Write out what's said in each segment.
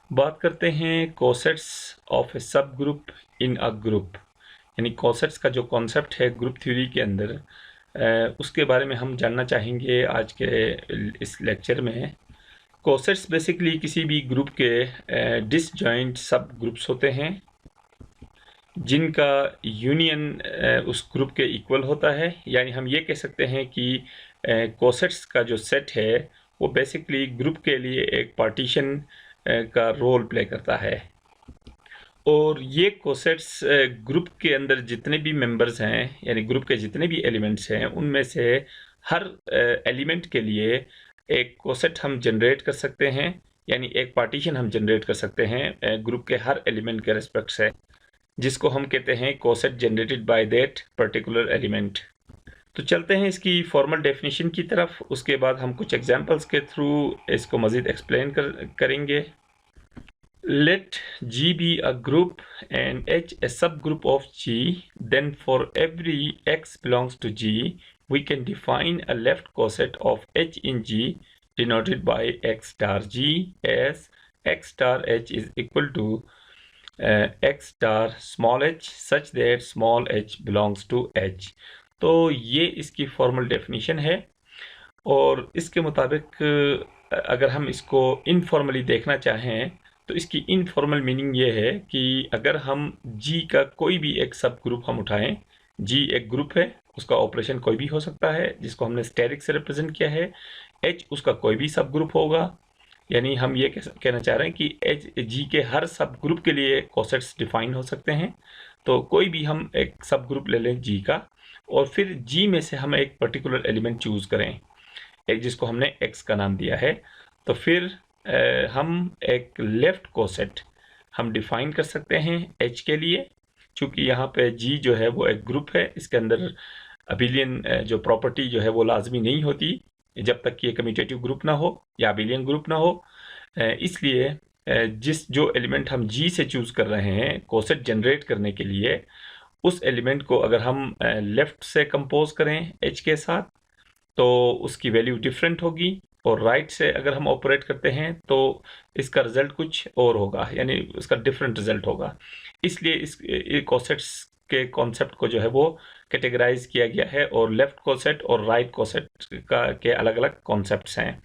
बात करते हैं कोसेट्स ऑफ ए सब ग्रुप इन अ ग्रुप, यानी कोसेट्स का जो कॉन्सेप्ट है ग्रुप थ्योरी के अंदर, उसके बारे में हम जानना चाहेंगे आज के इस लेक्चर में। कोसेट्स बेसिकली किसी भी ग्रुप के डिसजॉइंट सब ग्रुप्स होते हैं जिनका यूनियन उस ग्रुप के इक्वल होता है। यानी हम ये कह सकते हैं कि कोसेट्स का जो सेट है वो बेसिकली ग्रुप के लिए एक पार्टीशन का रोल प्ले करता है। और ये कोसेट्स ग्रुप के अंदर जितने भी मेंबर्स हैं, यानी ग्रुप के जितने भी एलिमेंट्स हैं, उनमें से हर एलिमेंट के लिए एक कोसेट हम जनरेट कर सकते हैं, यानी एक पार्टीशन हम जनरेट कर सकते हैं ग्रुप के हर एलिमेंट के रिस्पेक्ट से, जिसको हम कहते हैं coset generated by that particular element. तो चलते हैं इसकी फॉर्मल डेफिनेशन की तरफ, उसके बाद हम कुछ एग्जांपल्स के थ्रू इसको मज़ीद एक्सप्लेन करेंगे। Let G be a group and H a subgroup of G, then for every X belongs to G, we can define a left coset of H in G denoted by X star G as X star H is equal to X star small h such that small h belongs to H। तो ये इसकी formal definition है, और इसके मुताबिक अगर हम इसको इनफॉर्मली देखना चाहें तो इसकी इनफॉर्मल मीनिंग ये है कि अगर हम G का कोई भी एक सब ग्रुप हम उठाएं, G एक ग्रुप है, उसका ऑपरेशन कोई भी हो सकता है जिसको हमने स्टेरिक से रिप्रेजेंट किया है, H उसका कोई भी सब ग्रुप होगा। यानी हम ये कहना चाह रहे हैं कि G के हर सब ग्रुप के लिए कोसेट्स डिफाइन हो सकते हैं। तो कोई भी हम एक सब ग्रुप ले लें G का, और फिर G में से हम एक पर्टिकुलर एलिमेंट चूज करें, एक जिसको हमने X का नाम दिया है, तो फिर हम एक लेफ्ट कोसेट हम डिफाइन कर सकते हैं H के लिए। चूंकि यहाँ पे G जो है वो एक ग्रुप है, इसके अंदर अबिलियन जो प्रॉपर्टी जो है वो लाजमी नहीं होती जब तक कि ये कम्यूटेटिव ग्रुप ना हो या अबिलियन ग्रुप ना हो। इसलिए जिस जो एलिमेंट हम G से चूज कर रहे हैं कोसेट जनरेट करने के लिए, उस एलिमेंट को अगर हम लेफ्ट से कंपोज करें H के साथ तो उसकी वैल्यू डिफरेंट होगी, और राइट से अगर हम ऑपरेट करते हैं तो इसका रिजल्ट कुछ और होगा, यानी उसका डिफरेंट रिजल्ट होगा। इसलिए इस कोसेट्स के कॉन्सेप्ट को जो है वो कैटेगराइज किया गया है, और लेफ्ट कोसेट और राइट कोसेट का के अलग अलग कॉन्सेप्ट्स हैं।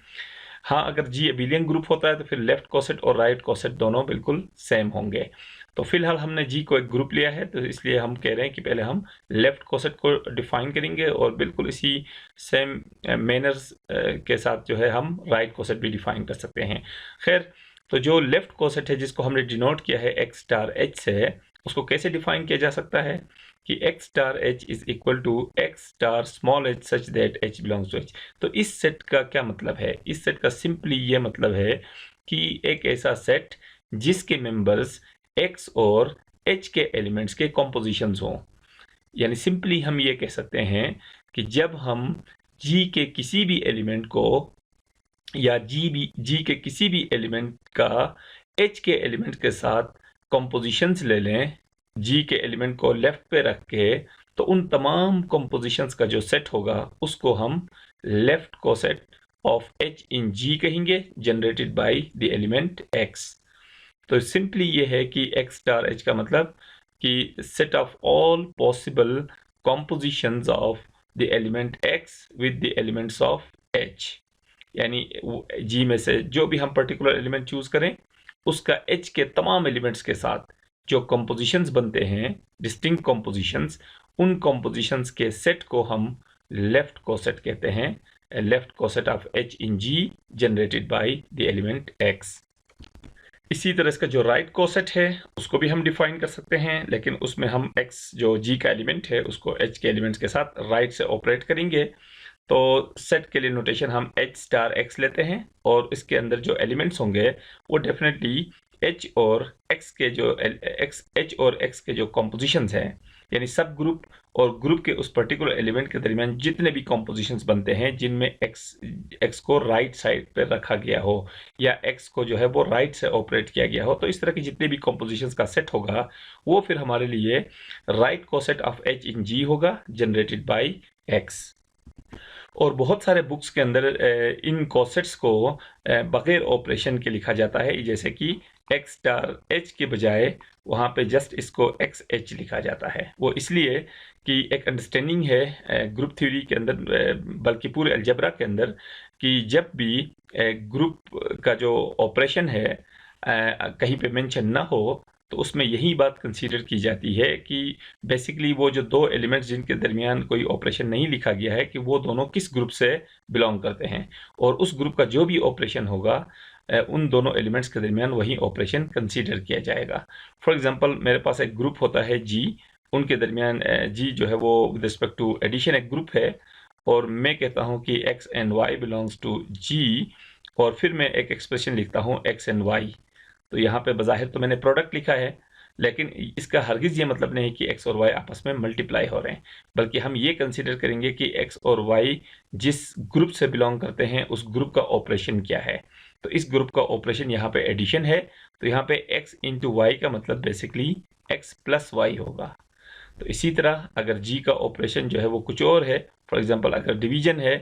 हाँ, अगर जी अबिलियन ग्रुप होता है तो फिर लेफ्ट कोसेट और राइट कोसेट दोनों बिल्कुल सेम होंगे। तो फिलहाल हमने जी को एक ग्रुप लिया है, तो इसलिए हम कह रहे हैं कि पहले हम लेफ्ट कोसेट को डिफाइन करेंगे, और बिल्कुल इसी सेम मैनर्स के साथ जो है हम राइट कोसेट भी डिफाइन कर सकते हैं। खैर, तो जो लेफ्ट कोसेट है जिसको हमने डिनोट किया है एक्स स्टार एच से, उसको कैसे डिफाइन किया जा सकता है कि x star h is equal to x star small h such that h belongs to h. तो इस सेट का क्या मतलब है? इस सेट का सिंपली ये मतलब है कि एक ऐसा सेट जिसके मेंबर्स एक्स और एच के एलिमेंट्स के कॉम्पोजिशंस हों। यानी सिंपली हम ये कह सकते हैं कि जब हम जी के किसी भी एलिमेंट को, या जी के किसी भी एलिमेंट का एच के एलिमेंट के साथ कॉम्पोजिशंस ले लें, जी के एलिमेंट को लेफ्ट पे रख के, तो उन तमाम कॉम्पोजिशंस का जो सेट होगा उसको हम left coset of h in जी कहेंगे, generated by the element x. तो सिंपली ये है कि एक्स स्टार एच का मतलब कि set of all possible compositions of the element x with the elements of H. यानी जी में से जो भी हम पर्टिकुलर एलिमेंट चूज करें उसका एच के तमाम एलिमेंट्स के साथ जो कॉम्पोजिशंस बनते हैं, डिस्टिंक्ट कॉम्पोजिशंस, उन कॉम्पोजिशंस के सेट को हम लेफ्ट कोसेट कहते हैं, left coset of h in g generated by the element x. इसी तरह इसका जो राइट कोसेट है उसको भी हम डिफाइन कर सकते हैं, लेकिन उसमें हम एक्स जो जी का एलिमेंट है उसको एच के एलिमेंट्स के साथ राइट से ऑपरेट करेंगे। तो सेट के लिए नोटेशन हम एच स्टार एक्स लेते हैं, और इसके अंदर जो एलिमेंट्स होंगे वो डेफिनेटली एच और एक्स के जो कॉम्पोजिशंस हैं, यानी सब ग्रुप और ग्रुप के उस पर्टिकुलर एलिमेंट के दरमियान जितने भी कॉम्पोजिशंस बनते हैं जिनमें एक्स को राइट साइड पर रखा गया हो, या एक्स को जो है वो राइट से ऑपरेट किया गया हो, तो इस तरह की जितने भी कॉम्पोजिशंस का सेट होगा वो फिर हमारे लिए right coset of h in जी होगा, जनरेटेड बाय एक्स। और बहुत सारे बुक्स के अंदर इन कॉसेट्स को बगैर ऑपरेशन के लिखा जाता है, जैसे कि एक्स स्टार एच के बजाय वहाँ पे जस्ट इसको एक्स एच लिखा जाता है। वो इसलिए कि एक अंडरस्टैंडिंग है ग्रुप थ्योरी के अंदर, बल्कि पूरे अलजेब्रा के अंदर, कि जब भी ग्रुप का जो ऑपरेशन है कहीं पे मेंशन ना हो तो उसमें यही बात कंसीडर की जाती है कि बेसिकली वो जो दो एलिमेंट्स जिनके दरमियान कोई ऑपरेशन नहीं लिखा गया है कि वो दोनों किस ग्रुप से बिलोंग करते हैं, और उस ग्रुप का जो भी ऑपरेशन होगा उन दोनों एलिमेंट्स के दरमियान वही ऑपरेशन कंसीडर किया जाएगा। फॉर एग्जांपल मेरे पास एक ग्रुप होता है जी, उनके दरमियान जी जो है वो विद रिस्पेक्ट टू एडिशन एक ग्रुप है, और मैं कहता हूँ कि X and Y belongs to G, और फिर मैं एक एक्सप्रेशन लिखता हूँ एक्स एंड वाई। तो यहाँ पे बज़ाहिर तो मैंने प्रोडक्ट लिखा है, लेकिन इसका हरगिज़ ये मतलब नहीं कि एक्स और वाई आपस में मल्टीप्लाई हो रहे हैं, बल्कि हम ये कंसीडर करेंगे कि एक्स और वाई जिस ग्रुप से बिलोंग करते हैं उस ग्रुप का ऑपरेशन क्या है। तो इस ग्रुप का ऑपरेशन यहाँ पे एडिशन है, तो यहाँ पे एक्स इंटू वाई का मतलब बेसिकली एक्स प्लस वाई होगा। तो इसी तरह अगर जी का ऑपरेशन जो है वो कुछ और है, फॉर एग्जांपल अगर डिवीजन है,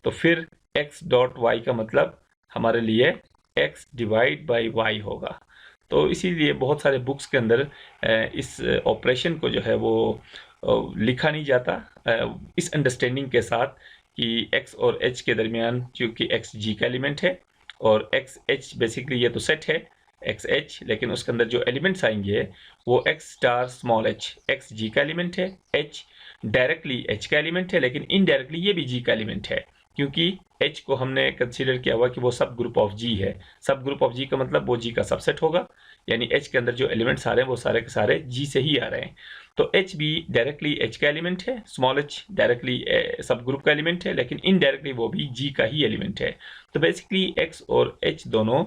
तो फिर एक्स डॉट वाई का मतलब हमारे लिए एक्स डिवाइड बाई वाई होगा। तो इसीलिए बहुत सारे बुक्स के अंदर इस ऑपरेशन को जो है वो लिखा नहीं जाता इस अंडरस्टैंडिंग के साथ कि एक्स और एच के दरमियान, क्योंकि एक्स जी का एलिमेंट है और एक्स एच बेसिकली ये तो सेट है एक्स एच, लेकिन उसके अंदर जो एलिमेंट्स आएंगे वो X star small H X G का एलिमेंट है, एच डायरेक्टली एच का एलिमेंट है, लेकिन इनडायरेक्टली ये भी जी का एलिमेंट है, क्योंकि एच को हमने कंसीडर किया हुआ कि वो सब ग्रुप ऑफ जी है। सब ग्रुप ऑफ जी का मतलब वो जी का सबसेट होगा, यानी एच के अंदर जो एलिमेंट्स आ रहे हैं वो सारे के सारे जी से ही आ रहे हैं। तो एच भी डायरेक्टली एच का एलिमेंट है, स्मॉल एच डायरेक्टली सब ग्रुप का एलिमेंट है, लेकिन इनडायरेक्टली वो भी जी का ही एलिमेंट है। तो बेसिकली एक्स और एच दोनों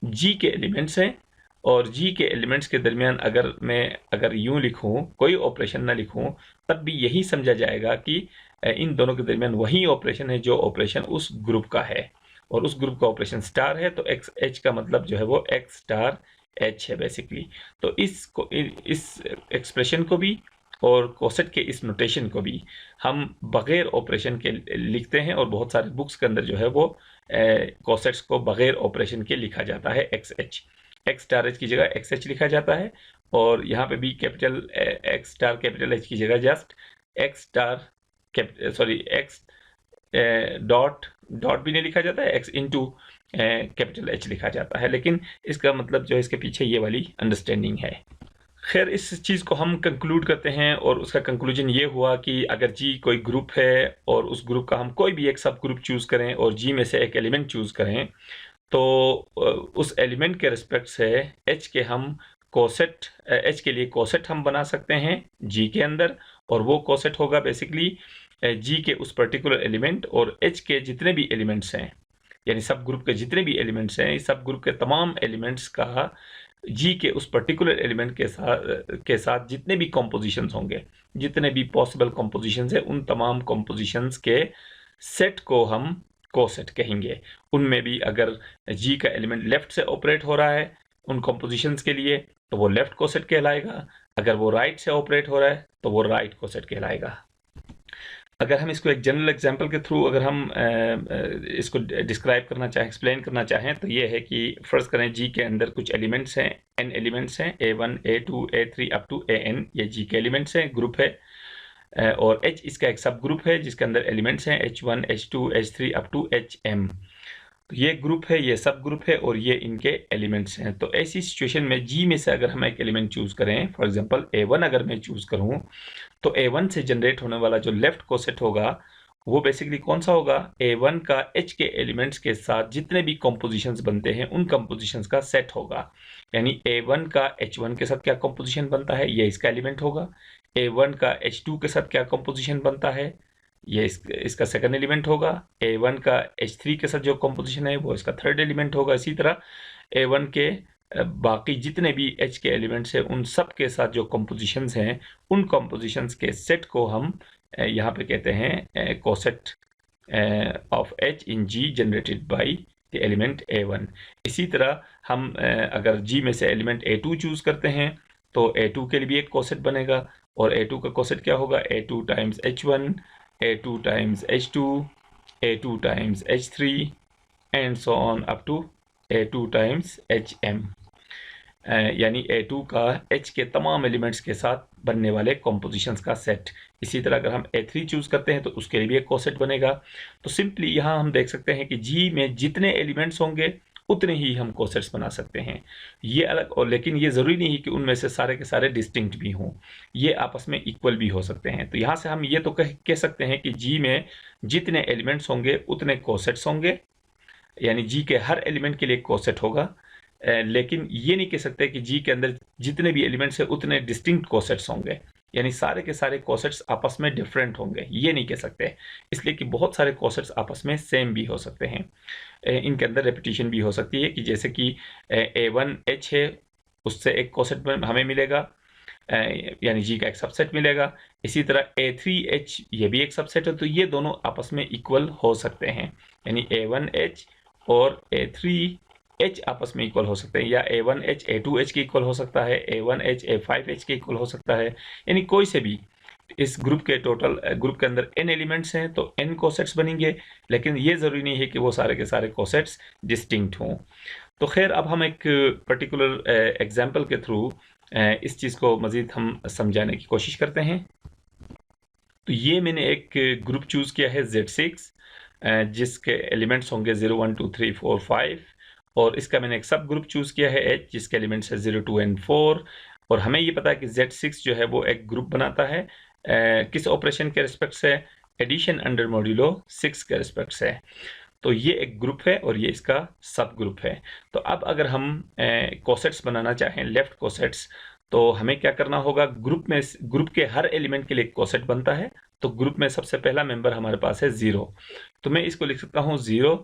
जी के एलिमेंट्स हैं, और जी के एलिमेंट्स के दरमियान अगर यूं लिखूं, कोई ऑपरेशन ना लिखूं, तब भी यही समझा जाएगा कि इन दोनों के दरमियान वही ऑपरेशन है जो ऑपरेशन उस ग्रुप का है, और उस ग्रुप का ऑपरेशन स्टार है, तो एक्स एच का मतलब जो है वो एक्स स्टार एच है बेसिकली। तो इस एक्सप्रेशन को भी और कोसेट के इस नोटेशन को भी हम बगैर ऑपरेशन के लिखते हैं, और बहुत सारे बुक्स के अंदर जो है वो कोसेट्स को बगैर ऑपरेशन के लिखा जाता है x H, x star H की जगह एक्स एच लिखा जाता है, और यहाँ पे भी capital x star capital H की जगह just x star x dot dot भी नहीं लिखा जाता है, एक्स इंटू कैपिटल एच लिखा जाता है, लेकिन इसका मतलब जो है इसके पीछे ये वाली अंडरस्टैंडिंग है। खैर इस चीज़ को हम कंक्लूड करते हैं, और उसका कंक्लूजन ये हुआ कि अगर जी कोई ग्रुप है और उस ग्रुप का हम कोई भी एक सब ग्रुप चूज़ करें और जी में से एक एलिमेंट चूज़ करें, तो उस एलिमेंट के रिस्पेक्ट से एच के हम कोसेट एच के लिए कोसेट हम बना सकते हैं जी के अंदर, और वो कोसेट होगा बेसिकली जी के उस पर्टिकुलर एलिमेंट और एच के जितने भी एलिमेंट्स हैं, यानी सब ग्रुप के जितने भी एलिमेंट्स हैं, इस सब ग्रुप के तमाम एलिमेंट्स का जी के उस पर्टिकुलर एलिमेंट के साथ जितने भी कॉम्पोजिशंस होंगे, जितने भी पॉसिबल कॉम्पोजिशंस हैं, उन तमाम कॉम्पोजिशंस के सेट को हम कोसेट कहेंगे। उनमें भी अगर जी का एलिमेंट लेफ्ट से ऑपरेट हो रहा है उन कॉम्पोजिशंस के लिए, तो वो लेफ्ट कोसेट कहलाएगा, अगर वो राइट से ऑपरेट हो रहा है तो वो राइट कोसेट कहलाएगा। अगर हम इसको एक जनरल एग्जांपल के थ्रू अगर हम इसको डिस्क्राइब करना चाहें, एक्सप्लेन करना चाहें, तो ये है कि फ़र्ज़ करें जी के अंदर कुछ एलिमेंट्स हैं, n एलिमेंट्स हैं, A1 A2 A3 up to AN, ये जी के एलिमेंट्स हैं, ग्रुप है, और H इसका एक सब ग्रुप है जिसके अंदर एलिमेंट्स हैं H1 H2 H3 up to HM। तो ये ग्रुप है, ये सब ग्रुप है, और ये इनके एलिमेंट्स हैं। तो ऐसी सिचुएशन में जी में से अगर हम एक एलिमेंट चूज़ करें, फॉर एग्जांपल A1 अगर मैं चूज़ करूं, तो A1 से जनरेट होने वाला जो लेफ्ट कोसेट होगा वो बेसिकली कौन सा होगा, A1 का H के एलिमेंट्स के साथ जितने भी कॉम्पोजिशंस बनते हैं उन कॉम्पोजिशंस का सेट होगा। यानी A1 का H1 के साथ क्या कॉम्पोजिशन बनता है, ये इसका एलिमेंट होगा। A1 का H2 के साथ क्या कॉम्पोजिशन बनता है, ये इसका सेकंड एलिमेंट होगा। A1 का H3 के साथ जो कॉम्पोजिशन है वो इसका थर्ड एलिमेंट होगा। इसी तरह A1 के बाकी जितने भी H के एलिमेंट्स हैं उन सब के साथ जो कॉम्पोजिशंस हैं उन कॉम्पोजिशंस के सेट को हम यहाँ पे कहते हैं coset of H in G generated by the element A1। इसी तरह हम अगर G में से एलिमेंट A2 चूज़ करते हैं तो A2 के लिए भी एक कोसेट बनेगा, और A2 का कोसेट क्या होगा, A2 times H1, A2 times H2, A2 times H3 and so on up to A2 times HM। यानी A2 का H के तमाम एलिमेंट्स के साथ बनने वाले कॉम्पोजिशंस का सेट। इसी तरह अगर हम A3 चूज़ करते हैं तो उसके लिए भी एक कोसेट बनेगा। तो सिंपली यहाँ हम देख सकते हैं कि G में जितने एलिमेंट्स होंगे उतने ही हम कोसेट्स बना सकते हैं। ये अलग, और लेकिन ये ज़रूरी नहीं कि उनमें से सारे के सारे डिस्टिंक्ट भी हों, ये आपस में इक्वल भी हो सकते हैं। तो यहाँ से हम ये तो कह सकते हैं कि G में जितने एलिमेंट्स होंगे उतने कोसेट्स होंगे, यानी जी के हर एलिमेंट के लिए कोसेट होगा। लेकिन ये नहीं कह सकते कि जी के अंदर जितने भी एलिमेंट्स हैं उतने डिस्टिंक्ट कोसेट्स होंगे, यानी सारे के सारे कोसेट्स आपस में डिफरेंट होंगे, ये नहीं कह सकते। इसलिए कि बहुत सारे कोसेट्स आपस में सेम भी हो सकते हैं। इनके अंदर रेपिटेशन भी हो सकती है, कि जैसे कि A1H है, उससे एक कोसेट हमें मिलेगा, यानी जी का एक सबसेट मिलेगा। इसी तरह A3H ये भी एक सबसेट है, तो ये दोनों आपस में इक्वल हो सकते हैं, यानी A1H और A3H आपस में इक्वल हो सकते हैं, या A1H A2H के इक्वल हो सकता है, A1H A5H के इक्वल हो सकता है, यानी कोई से भी। इस ग्रुप के अंदर n एलिमेंट्स हैं तो n कोसेट्स बनेंगे, लेकिन ये ज़रूरी नहीं है कि वो सारे के सारे कोसेट्स डिस्टिंक्ट हों। तो खैर, अब हम एक पर्टिकुलर एग्जाम्पल के थ्रू इस चीज़ को मज़ीद हम समझाने की कोशिश करते हैं। तो ये मैंने एक ग्रुप चूज़ किया है Z6, जिसके एलिमेंट्स होंगे 0 1 2 3 4 5, और इसका मैंने एक सब ग्रुप चूज़ किया है H, जिसके एलिमेंट्स है 0 2 एंड 4। और हमें ये पता है कि Z6 जो है वो एक ग्रुप बनाता है किस ऑपरेशन के रिस्पेक्ट से? एडिशन अंडर मॉड्यूलो 6 के रिस्पेक्ट से। तो ये एक ग्रुप है और ये इसका सब ग्रुप है। तो अब अगर हम कोसेट्स बनाना चाहें, लेफ्ट कोसेट्स, तो हमें क्या करना होगा? ग्रुप के हर एलिमेंट के लिए एक कोसेट बनता है। तो ग्रुप में सबसे पहला मेंबर हमारे पास है 0, तो मैं इसको लिख सकता हूँ 0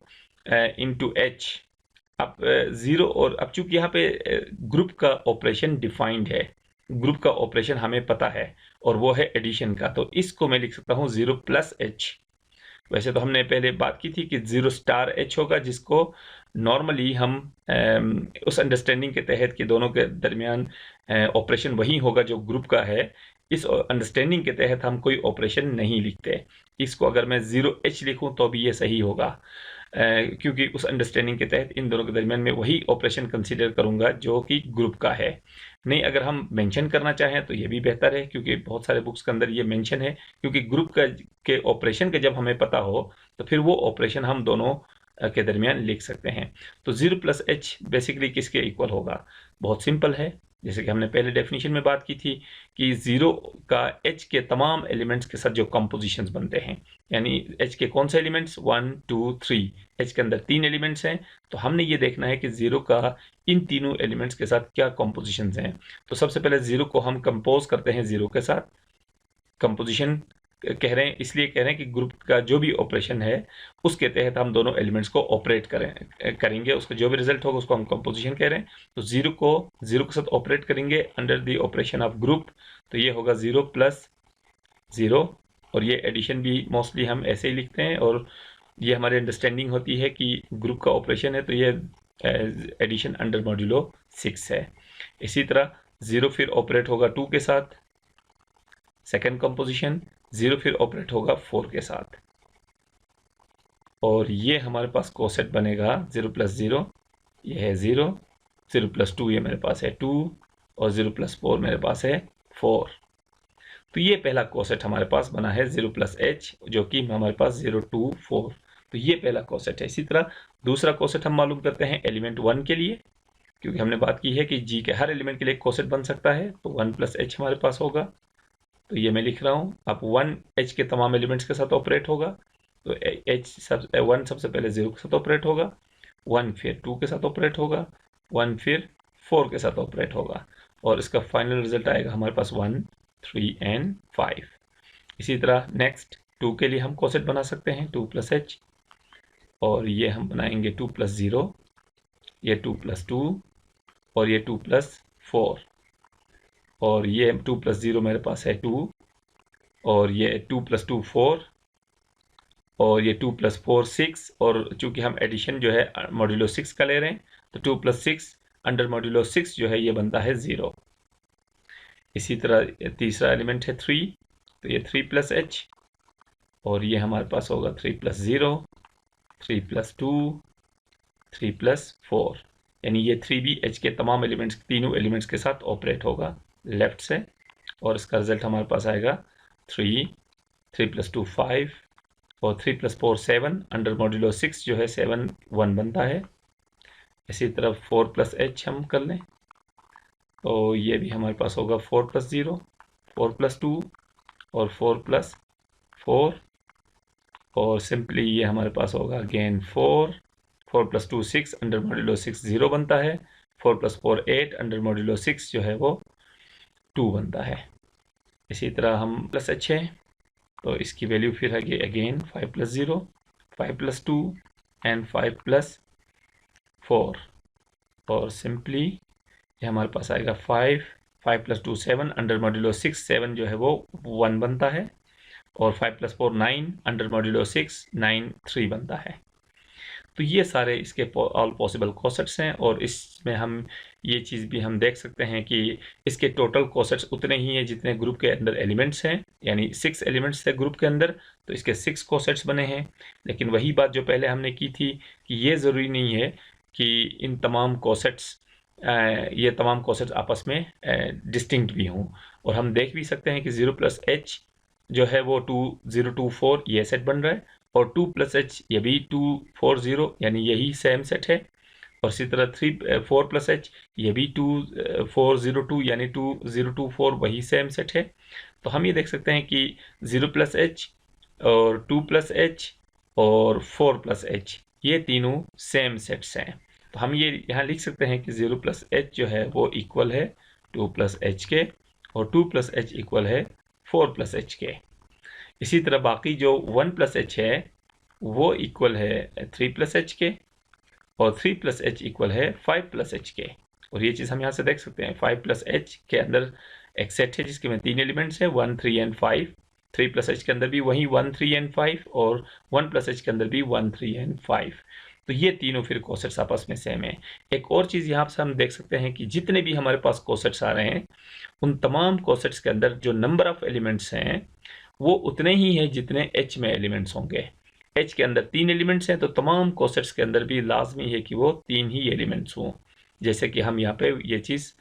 इंटू H। अब 0, और अब चूंकि यहाँ पे ग्रुप का ऑपरेशन डिफाइंड है, ग्रुप का ऑपरेशन हमें पता है, और वो है एडिशन का, तो इसको मैं लिख सकता हूँ 0 प्लस H। वैसे तो हमने पहले बात की थी कि 0 स्टार H होगा, जिसको नॉर्मली हम उस अंडरस्टैंडिंग के तहत कि दोनों के दरमियान ऑपरेशन वही होगा जो ग्रुप का है, इस अंडरस्टैंडिंग के तहत हम कोई ऑपरेशन नहीं लिखते। इसको अगर मैं 0H लिखूं तो भी ये सही होगा, क्योंकि उस अंडरस्टैंडिंग के तहत इन दोनों के दरमियान में वही ऑपरेशन कंसीडर करूंगा जो कि ग्रुप का है। नहीं, अगर हम मेंशन करना चाहें तो ये भी बेहतर है, क्योंकि बहुत सारे बुक्स के अंदर ये मेंशन है, क्योंकि ग्रुप के ऑपरेशन के जब हमें पता हो तो फिर वो ऑपरेशन हम दोनों के दरमियान लिख सकते हैं। तो 0 प्लस H बेसिकली किसके इक्वल होगा? बहुत सिंपल है, जैसे कि हमने पहले डेफिनेशन में बात की थी कि 0 का H के तमाम एलिमेंट्स के साथ जो कंपोजिशंस बनते हैं, यानी H के कौन से एलिमेंट्स? 1 2 3। H के अंदर 3 एलिमेंट्स हैं, तो हमने ये देखना है कि 0 का इन तीनों एलिमेंट्स के साथ क्या कंपोजिशंस हैं। तो सबसे पहले 0 को हम कंपोज करते हैं 0 के साथ। कंपोजिशन कह रहे हैं, इसलिए कह रहे हैं कि ग्रुप का जो भी ऑपरेशन है उसके तहत हम दोनों एलिमेंट्स को ऑपरेट करेंगे, उसका जो भी रिजल्ट होगा उसको हम कंपोजिशन कह रहे हैं। तो 0 के साथ ऑपरेट करेंगे under the operation of group, तो ये होगा 0 प्लस 0, और ये एडिशन भी मोस्टली हम ऐसे ही लिखते हैं, और ये हमारी अंडरस्टैंडिंग होती है कि ग्रुप का ऑपरेशन है तो ये एडिशन अंडर मॉड्यूलो 6 है। इसी तरह 0 फिर ऑपरेट होगा 2 के साथ, सेकेंड कंपोजिशन। 0 फिर ऑपरेट होगा 4 के साथ, और ये हमारे पास कोसेट बनेगा 0 प्लस 0, ये है 0, 0 प्लस 2 ये मेरे पास है 2, और 0 प्लस 4 मेरे पास है 4। तो ये पहला कोसेट हमारे पास बना है 0 प्लस H, जो कि हमारे पास 0 2 4। तो ये पहला कोसेट है। इसी तरह दूसरा कोसेट हम मालूम करते हैं एलिमेंट 1 के लिए, क्योंकि हमने बात की है कि G के हर एलिमेंट के लिए कोसेट बन सकता है, तो 1 प्लस H हमारे पास होगा। तो ये मैं लिख रहा हूँ। अब 1 H के तमाम एलिमेंट्स के साथ ऑपरेट होगा, तो 1 सबसे पहले 0 के साथ ऑपरेट होगा, 1 फिर 2 के साथ ऑपरेट होगा, 1 फिर 4 के साथ ऑपरेट होगा, और इसका फाइनल रिजल्ट आएगा हमारे पास 1 3 एंड 5। इसी तरह नेक्स्ट 2 के लिए हम कोसेट बना सकते हैं 2 प्लस H, और ये हम बनाएंगे 2 प्लस 0, ये 2 प्लस 2, और ये 2 प्लस 4, और ये 2 प्लस 0 मेरे पास है 2, और ये 2 प्लस 2 4, और ये 2 प्लस 4 6, और चूंकि हम एडिशन जो है मॉड्यूलो 6 का ले रहे हैं, तो 2 प्लस 6 अंडर मॉड्यूलो 6 जो है ये बनता है 0। इसी तरह तीसरा एलिमेंट है 3, तो ये 3 प्लस H, और ये हमारे पास होगा 3 प्लस 0, 3 प्लस 2, 3 प्लस 4। यानी ये 3b h के तमाम एलिमेंट्स, तीनों एलिमेंट्स के साथ ऑपरेट होगा लेफ्ट से, और इसका रिजल्ट हमारे पास आएगा 3, 3 + 2 5 और 3 + 4 7, अंडर मॉड्यूलो 6 जो है 7 1 बनता है। इसी तरह 4 + h हम कर लें तो ये भी हमारे पास होगा 4 + 0, 4 + 2 और 4 + 4, और सिंपली ये हमारे पास होगा अगेन 4, 4 + 2 6, अंडर मॉड्यूलो 6 0 बनता है, 4 + 4 8, अंडर मॉड्यूलो 6 जो है वो 2 बनता है। इसी तरह हम प्लस h है तो इसकी वैल्यू फिर है अगेन 5 + 0, 5 + 2 एंड 5 + 4, और सिंपली ये हमारे पास आएगा 5, 5 + 2 7, अंडर मॉड्यूलो 6 7 जो है वो 1 बनता है, और 5 + 4 9, अंडर मॉड्यूलो 6 9 3 बनता है। तो ये सारे इसके ऑल पॉसिबल कोसेट्स हैं, और इसमें हम ये चीज़ भी हम देख सकते हैं कि इसके टोटल कोसेट्स उतने ही हैं जितने ग्रुप के अंदर एलिमेंट्स हैं, यानी 6 एलिमेंट्स थे ग्रुप के अंदर, तो इसके 6 कोसेट्स बने हैं। लेकिन वही बात जो पहले हमने की थी कि ये ज़रूरी नहीं है कि इन तमाम कोसेट्स ये तमाम कोसेट्स आपस में डिस्टिंक्ट भी हों, और हम देख भी सकते हैं कि 0 + h जो है वो 2 0 2 4 ये सेट बन रहा है, और 2 + h ये भी 2 4 0 यानी यही सेम सेट है, और इसी तरह 4 + h ये भी 2 4 0 2 यानी 2 0 2 4 वही सेम सेट है। तो हम ये देख सकते हैं कि 0 + h और 2 + h और 4 + h ये तीनों सेम सेट्स हैं। तो हम ये यहाँ लिख सकते हैं कि 0 + h जो है वो इक्वल है 2 + h के, और 2 + h इक्वल है 4 + h के। इसी तरह बाकी जो 1 + h है वो इक्वल है 3 + h के, और 3 + h इक्वल है 5 + h के। और ये चीज़ हम यहाँ से देख सकते हैं 5 + h के अंदर एक सेट है जिसके में 3 एलिमेंट्स हैं 1 3 एंड 5, 3 + h के अंदर भी वही 1 3 एंड 5, और 1 + h के अंदर भी 1 3 एंड 5। तो ये तीनों फिर कोसेट्स आपस में सेम है। एक और चीज़ यहाँ से हम देख सकते हैं कि जितने भी हमारे पास कोसेट्स आ रहे हैं उन तमाम कोसेट्स के अंदर जो नंबर ऑफ एलिमेंट्स हैं वो उतने ही हैं जितने h में एलिमेंट्स होंगे। h के अंदर 3 एलिमेंट्स हैं तो तमाम कोसेट्स के अंदर भी लाजमी है कि वो 3 ही एलिमेंट्स हों। जैसे कि हम यहाँ पे ये चीज़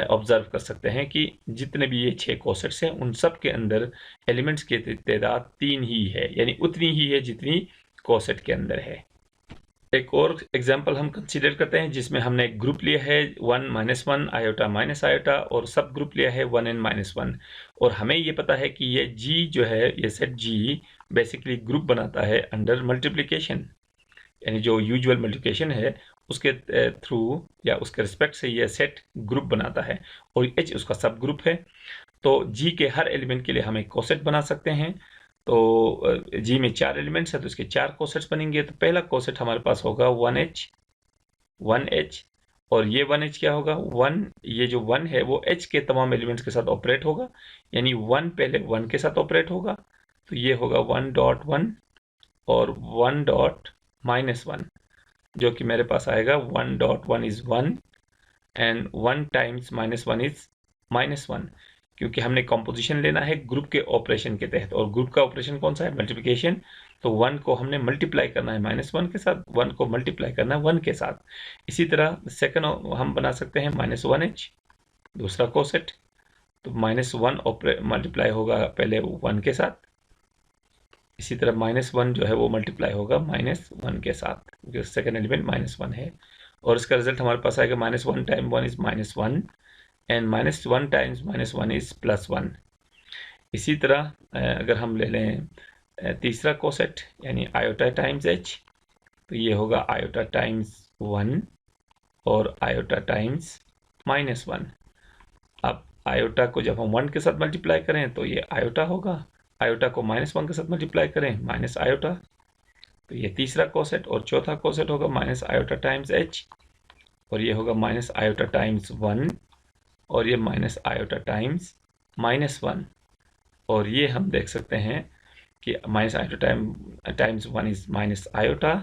ऑब्जर्व कर सकते हैं कि जितने भी ये 6 कोसेट्स हैं उन सब के अंदर एलिमेंट्स की तादाद 3 ही है, यानी उतनी ही है जितनी कोसेट के अंदर है। एक और एग्जाम्पल हम कंसीडर करते हैं जिसमें हमने एक ग्रुप लिया है 1 - 1 आयोटा माइनस आयोटा, और सब ग्रुप लिया है 1n - 1, और हमें ये पता है कि ये g जो है ये सेट g बेसिकली ग्रुप बनाता है अंडर मल्टीप्लिकेशन, यानी जो यूजुअल मल्टीप्लिकेशन है उसके थ्रू या उसके रिस्पेक्ट से ये सेट ग्रुप बनाता है, और h उसका सब ग्रुप है। तो g के हर एलिमेंट के लिए हम एक कोसेट बना सकते हैं। तो जी में 4 एलिमेंट्स है तो इसके 4 कोसेट्स बनेंगे। तो पहला कोसेट हमारे पास होगा 1h, 1h, और ये 1h क्या होगा 1, ये जो 1 है वो h के तमाम एलिमेंट्स के साथ ऑपरेट होगा, यानी 1 पहले 1 के साथ ऑपरेट होगा, तो ये होगा 1.1 और 1.-1, जो कि मेरे पास आएगा 1.1 इज 1 एंड 1 टाइम्स -1 इज -1, क्योंकि हमने कंपोजिशन लेना है ग्रुप के ऑपरेशन के तहत, और ग्रुप का ऑपरेशन कौन सा है मल्टीप्लिकेशन। तो 1 को हमने मल्टीप्लाई करना है -1 के साथ, 1 को मल्टीप्लाई करना है 1 के साथ। इसी तरह सेकंड हम बना सकते हैं -1h, दूसरा कोसेट, तो -1 मल्टीप्लाई होगा पहले 1 के साथ, इसी तरह -1 जो है वो मल्टीप्लाई होगा -1 के साथ, क्योंकि सेकंड एलिमेंट -1 है, और इसका रिजल्ट हमारे पास आएगा -1 time 1 is -1 and -1 times -1 is +1। इसी तरह अगर हम ले लें तीसरा कोसेट यानी आयोटा टाइम्स h, तो ये होगा आयोटा टाइम्स 1 और आयोटा टाइम्स -1। अब आयोटा को जब हम 1 के साथ मल्टीप्लाई करें तो ये आयोटा होगा, आयोटा को -1 के साथ मल्टीप्लाई करें माइनस आयोटा, तो ये तीसरा कोसेट, और चौथा कोसेट होगा माइनस आयोटा टाइम्स h, और ये होगा माइनस आयोटा टाइम्स 1, और ये माइनस आयोटा टाइम्स -1, और ये हम देख सकते हैं कि minus iota times 1 is minus iota,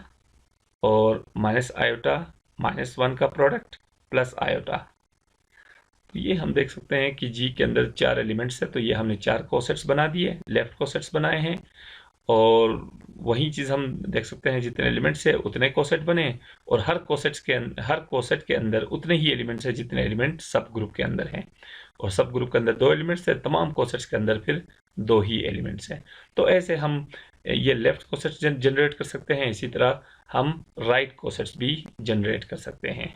और माइनस आयोटा -1 का प्रोडक्ट प्लस आयोटा। तो ये हम देख सकते हैं कि जी के अंदर 4 एलिमेंट्स है, तो ये हमने 4 कोसेट्स बना दिए, लेफ्ट कोसेट्स बनाए हैं, और वही चीज़ हम देख सकते हैं, जितने एलिमेंट्स है उतने कोसेट बने, और हर कोसेट के अंदर उतने ही एलिमेंट्स है जितने एलिमेंट सब ग्रुप के अंदर हैं, और सब ग्रुप के अंदर 2 एलिमेंट्स है, तमाम कोसेट्स के अंदर फिर 2 ही एलिमेंट्स हैं। तो ऐसे हम ये लेफ्ट कोसेट्स जनरेट कर सकते हैं, इसी तरह हम राइट कोसेट्स भी जनरेट कर सकते हैं।